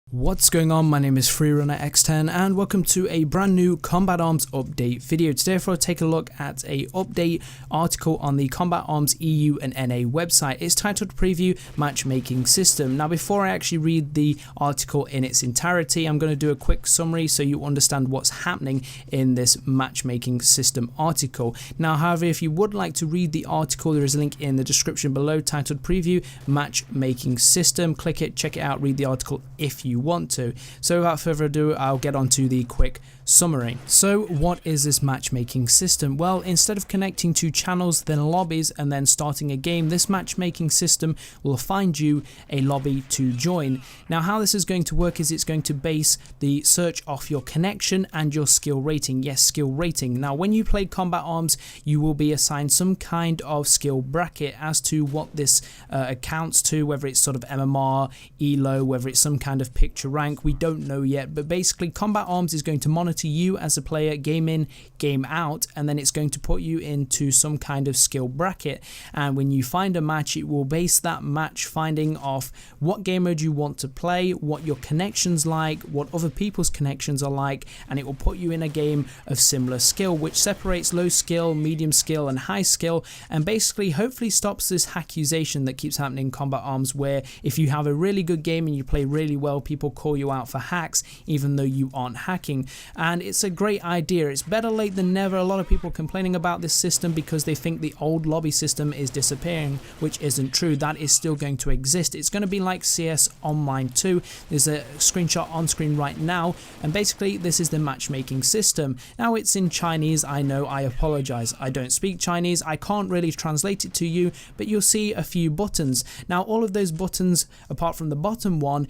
What's going on? My name is FreeRunnerX10 and welcome to a brand new Combat Arms update video. Today I'll take a look at a update article on the Combat Arms EU and NA website. It's titled Preview Matchmaking System. Now before I actually read the article in its entirety, I'm going to do a quick summary so you understand what's happening in this matchmaking system article. Now however, if you would like to read the article, there is a link in the description below titled Preview Matchmaking System. Click it, check it out, read the article if you want to. So without further ado, I'll get on to the quick summary. So what is this matchmaking system? Well, instead of connecting to channels, then lobbies, and then starting a game, this matchmaking system will find you a lobby to join. Now how this is going to work is it's going to base the search off your connection and your skill rating. Yes, skill rating. Now when you play Combat Arms, you will be assigned some kind of skill bracket as to what this accounts to, whether it's sort of MMR, ELO, whether it's some kind of picture rank, we don't know yet, but basically Combat Arms is going to monitor you as a player game in, game out, and then it's going to put you into some kind of skill bracket, and when you find a match, it will base that match finding off what game mode you want to play, what your connections like, what other people's connections are like, and it will put you in a game of similar skill, which separates low skill, medium skill, and high skill, and basically hopefully stops this accusation that keeps happening in Combat Arms, where if you have a really good game and you play really well, people call you out for hacks even though you aren't hacking. And it's a great idea. It's better late than never. A lot of people complaining about this system because they think the old lobby system is disappearing, which isn't true. That is still going to exist. It's going to be like CS Online 2. There's a screenshot on screen right now, and basically this is the matchmaking system. Now it's in Chinese. I know, I apologize. I don't speak Chinese. I can't really translate it to you, but you'll see a few buttons. Now all of those buttons, apart from the bottom one,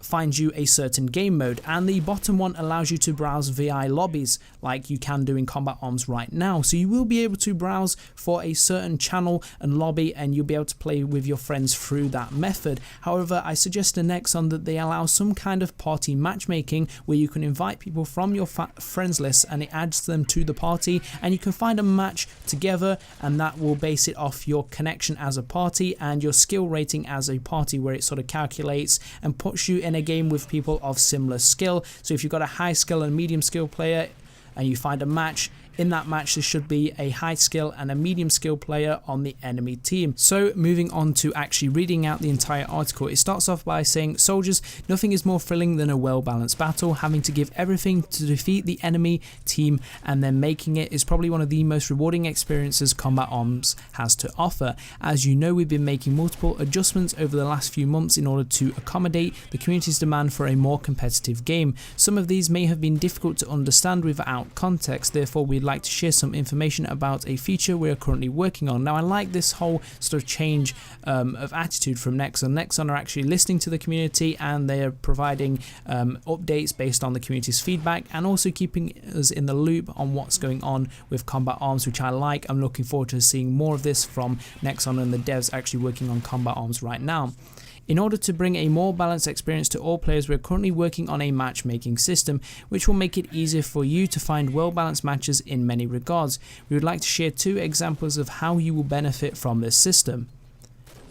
finds you a certain game mode, and the bottom one allows you to browse VI lobbies like you can do in Combat Arms right now. So you will be able to browse for a certain channel and lobby, and you'll be able to play with your friends through that method. However, I suggest to Nexon that they allow some kind of party matchmaking where you can invite people from your friends list and it adds them to the party, and you can find a match together, and that will base it off your connection as a party and your skill rating as a party, where it sort of calculates and puts you in a game with people of similar skill. So if you've got a high skill and medium skill player and you find a match, in that match there should be a high skill and a medium skill player on the enemy team. So moving on to actually reading out the entire article, it starts off by saying, soldiers, nothing is more thrilling than a well-balanced battle. Having to give everything to defeat the enemy team and then making it is probably one of the most rewarding experiences Combat Arms has to offer. As you know, we've been making multiple adjustments over the last few months in order to accommodate the community's demand for a more competitive game. Some of these may have been difficult to understand without context, therefore we'd like to share some information about a feature we are currently working on. Now I like this whole sort of change of attitude from Nexon. Nexon are actually listening to the community, and they are providing updates based on the community's feedback, and also keeping us in the loop on what's going on with Combat Arms, which I like. I'm looking forward to seeing more of this from Nexon and the devs actually working on Combat Arms right now. In order to bring a more balanced experience to all players, we're currently working on a matchmaking system which will make it easier for you to find well-balanced matches in many regards. We would like to share 2 examples of how you will benefit from this system.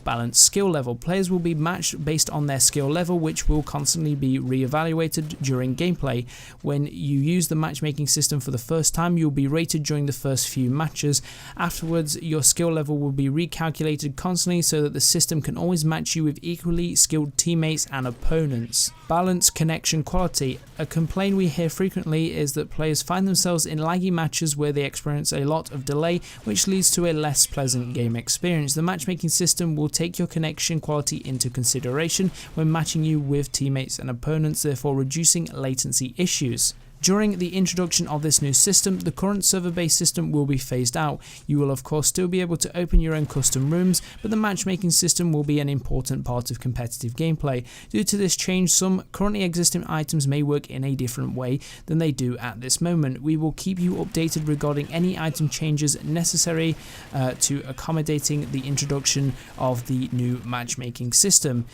Balanced skill level. Players will be matched based on their skill level, which will constantly be re-evaluated during gameplay. When you use the matchmaking system for the first time, you'll be rated during the first few matches. Afterwards, your skill level will be recalculated constantly so that the system can always match you with equally skilled teammates and opponents. Balanced connection quality. A complaint we hear frequently is that players find themselves in laggy matches where they experience a lot of delay, which leads to a less pleasant game experience. The matchmaking system will take your connection quality into consideration when matching you with teammates and opponents, therefore reducing latency issues. During the introduction of this new system, the current server-based system will be phased out. You will of course still be able to open your own custom rooms, but the matchmaking system will be an important part of competitive gameplay. Due to this change, some currently existing items may work in a different way than they do at this moment. We will keep you updated regarding any item changes necessary to accommodating the introduction of the new matchmaking system.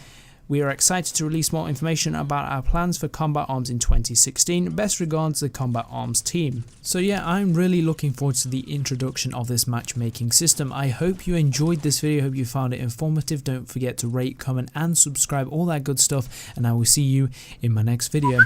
We are excited to release more information about our plans for Combat Arms in 2016. Best regards, the Combat Arms team. So yeah, I'm really looking forward to the introduction of this matchmaking system. I hope you enjoyed this video, hope you found it informative. Don't forget to rate, comment and subscribe, all that good stuff, and I will see you in my next video.